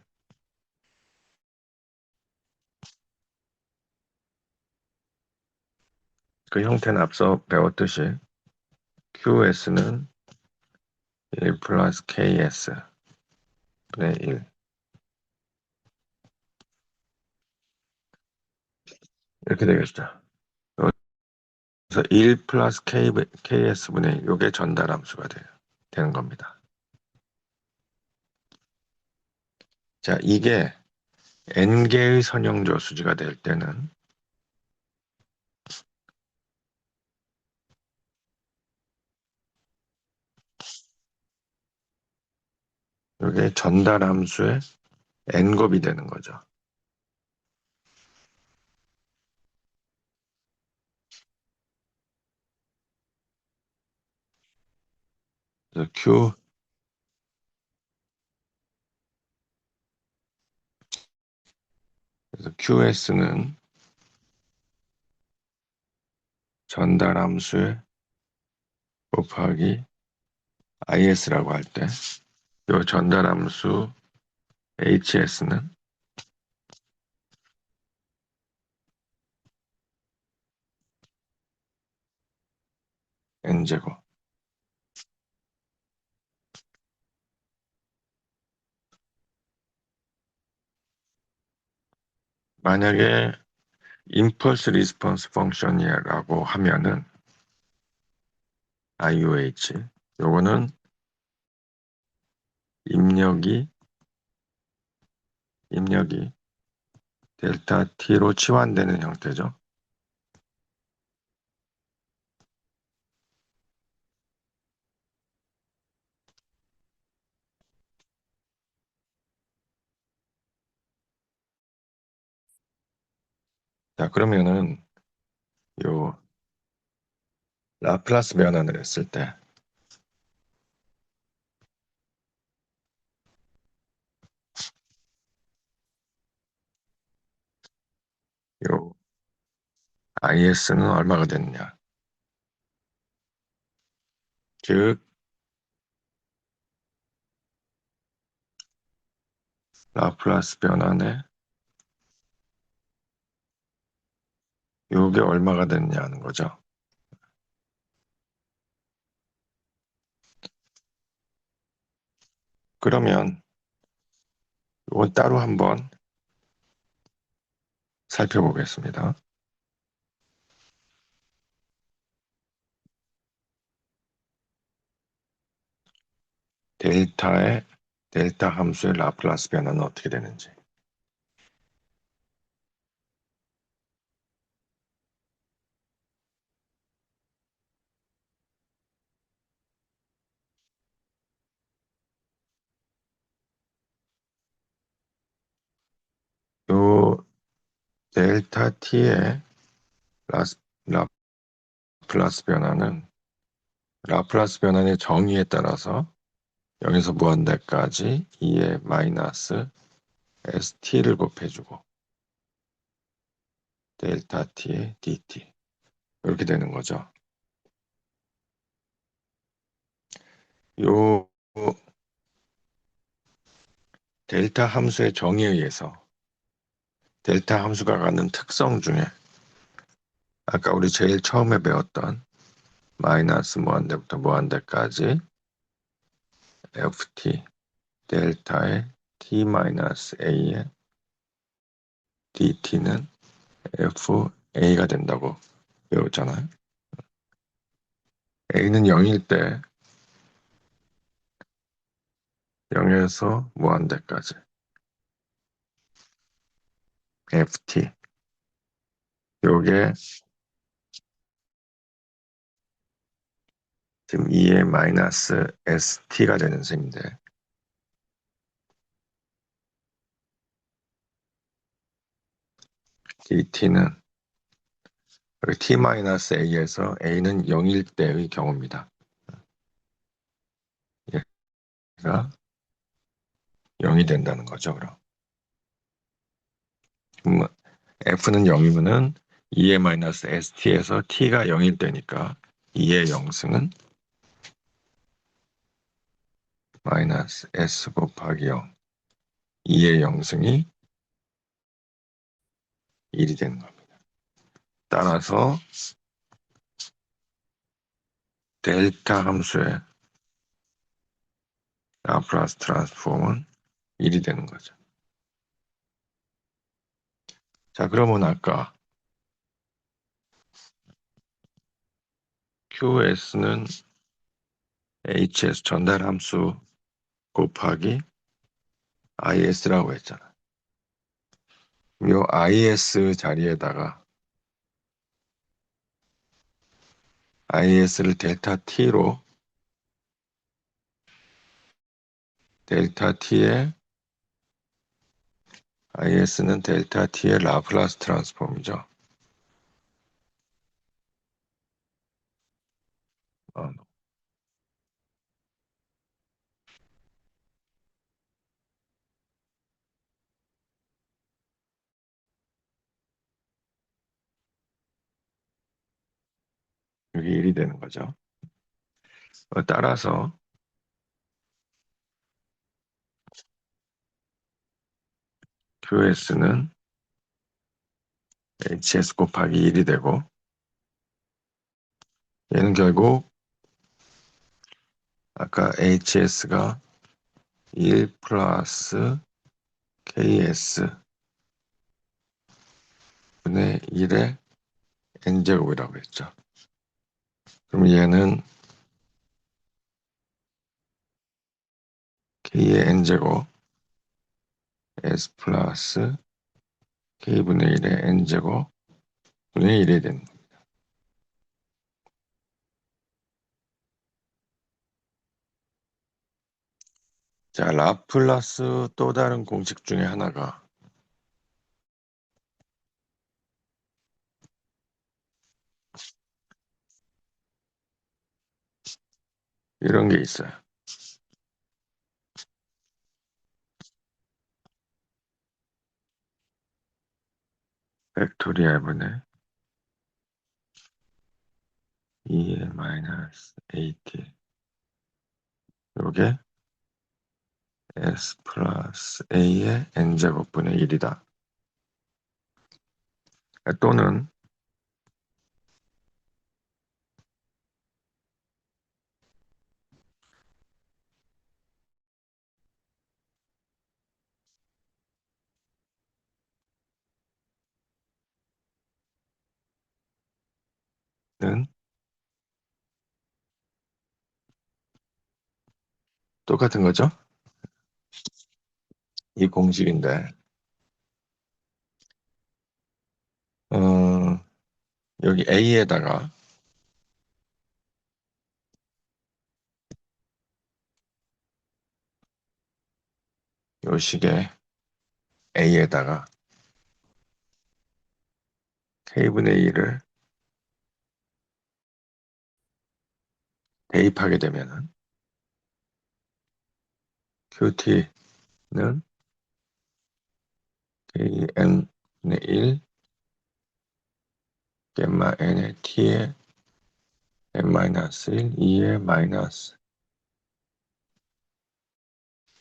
[SPEAKER 1] 그 형태는 앞서 배웠듯이 QS는 1 플러스 KS 분의 1 이렇게 되겠죠. 그래서 1 플러스 KS분의 1 이게 전달함수가 되는 겁니다. 자, 이게 n개의 선형저수지가 될 때는 이게 전달함수의 n곱이 되는 거죠. 그래서 QS는 전달함수의 곱하기 IS라고 할 때, 이 전달함수 HS는 n제곱. 만약에 임펄스 리스폰스 펑션이라고 하면은 IUH 요거는 입력이 델타 T로 치환되는 형태죠. 자, 그러면은 요 라플라스 변환을 했을 때 요 IS는 얼마가 되느냐? 즉 라플라스 변환에 요게 얼마가 되느냐 하는 거죠. 그러면 이건 따로 한번 살펴보겠습니다. 델타 함수의 라플라스 변화는 어떻게 되는지. 요 델타 t의 라플라스 변화는 라플라스 변환의 정의에 따라서 0에서 무한대까지 2의 마이너스 st를 곱해주고 델타 t의 dt 이렇게 되는 거죠. 요 델타 함수의 정의에 의해서 델타 함수가 갖는 특성 중에 아까 우리 제일 처음에 배웠던 마이너스 무한대부터 무한대까지 ft 델타의 t-a의 dt는 fa가 된다고 배웠잖아요. a는 0일 때 0에서 무한대까지 ft 요게 지금 2의 마이너스 st가 되는 셈인데 dt는 t-a에서 a는 0일 때의 경우입니다. 얘가 0이 된다는 거죠, 그럼. f는 0이면은 2의-st에서 t가 0일 때니까 2의 0승은 마이너스 s 곱하기 0, 2의 0승이 1이 되는 겁니다. 따라서 델타 함수의 라플라스 트랜스폼은 1이 되는 거죠. 자, 그러면 아까 QS는 HS 전달 함수 곱하기 IS라고 했잖아. 요 IS 자리에다가 IS를 델타 T로 델타 T의 IS는 델타 T의 라플라스 트랜스폼이죠. 이게 1이 되는 거죠. 따라서 QS는 HS 곱하기 1이 되고 얘는 결국 아까 HS가 1 플러스 KS 분의 1의 N제곱이라고 했죠. 그럼 얘는 K의 N제곱 S 플러스 K분의 1의 N제곱 분의 1이 되는 겁니다. 자, 라플라스 또 다른 공식 중에 하나가 이런 게 있어요. 팩토리얼 분의 2의 마이너스 AT 요게 S 플러스 A의 N제곱분의 1이다. 또는 는 똑같은 거죠? 이 공식인데 여기 A에다가 요 식의 A에다가 K분의 1을 대입하게 되면은 QT는 KN분의 1 겜마 N의 T의 N-1 2의 마이너스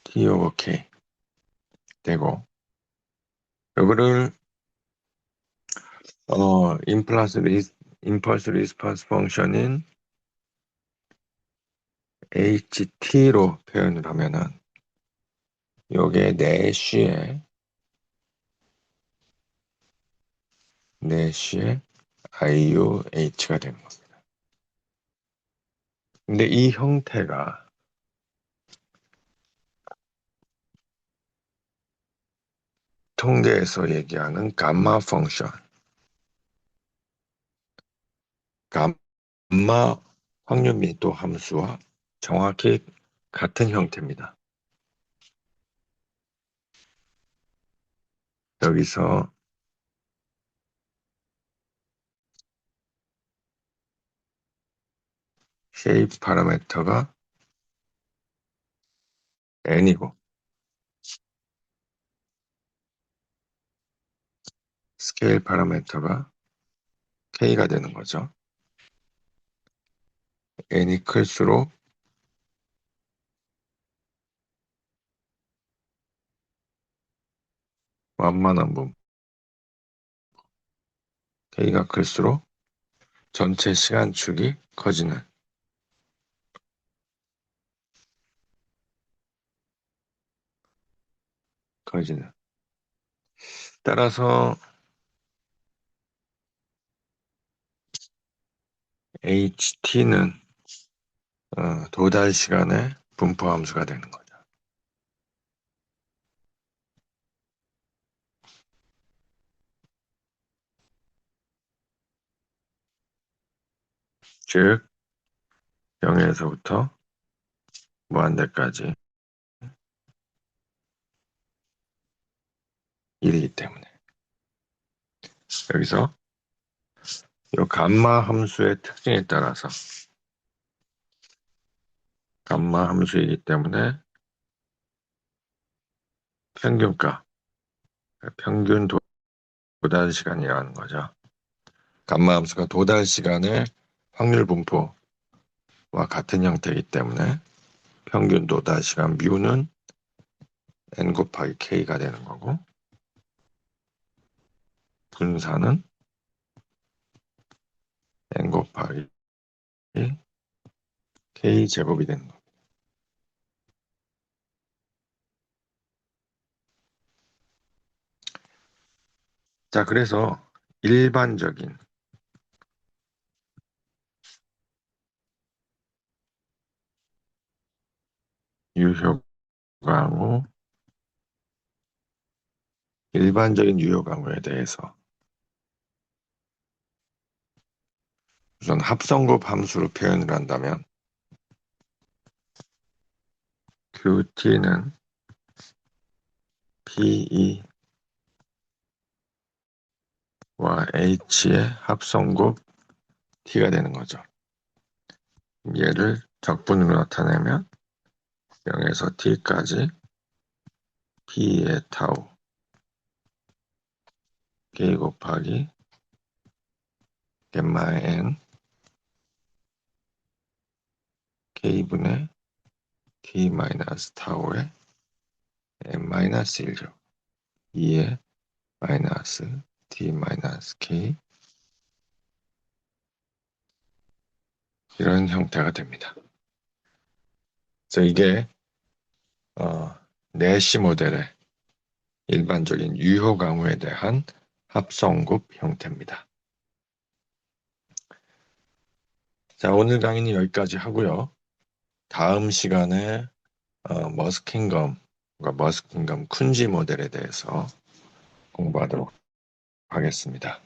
[SPEAKER 1] T 오버 K 되고 요거를 임펄스 리스폰스 펑션인 HT로 표현을 하면은 요게 내쉬의 IUH가 되는 겁니다. 근데 이 형태가 통계에서 얘기하는 감마 펑션, 감마 확률 밀도 함수와 정확히 같은 형태입니다. 여기서 K 파라미터가 n이고 스케일 파라미터가 k가 되는 거죠. n이 클수록 완만한 분포, k가 클수록 전체 시간축이 커지는 따라서 ht는 도달 시간의 분포 함수가 되는 거죠. 즉 0에서부터 무한대까지 1이기 때문에 여기서 이 감마 함수의 특징에 따라서 감마 함수이기 때문에 평균가, 평균 도달 시간이라는 거죠. 감마 함수가 도달 시간의 확률 분포와 같은 형태이기 때문에 평균 도달 시간 뮤는 n 곱하기 k가 되는 거고 분산은 n 곱하기 k 제곱이 되는 거고. 자, 그래서 일반적인 유효강우, 일반적인 유효강우에 대해서 우선 합성곱 함수로 표현을 한다면 QT는 PE와 H의 합성곱 T가 되는 거죠. 얘를 적분으로 나타내면 0에서 T까지 P의 타우 K 곱하기 겜마의 N K분의 T 마이너스 타우의 N 마이너스 1죠. 2의 마이너스 T 마이너스 K 이런 형태가 됩니다. 그래서 이게 내시 모델의 일반적인 유효 강우에 대한 합성곱 형태입니다. 자, 오늘 강의는 여기까지 하고요. 다음 시간에 머스킹검 쿤지 모델에 대해서 공부하도록 하겠습니다.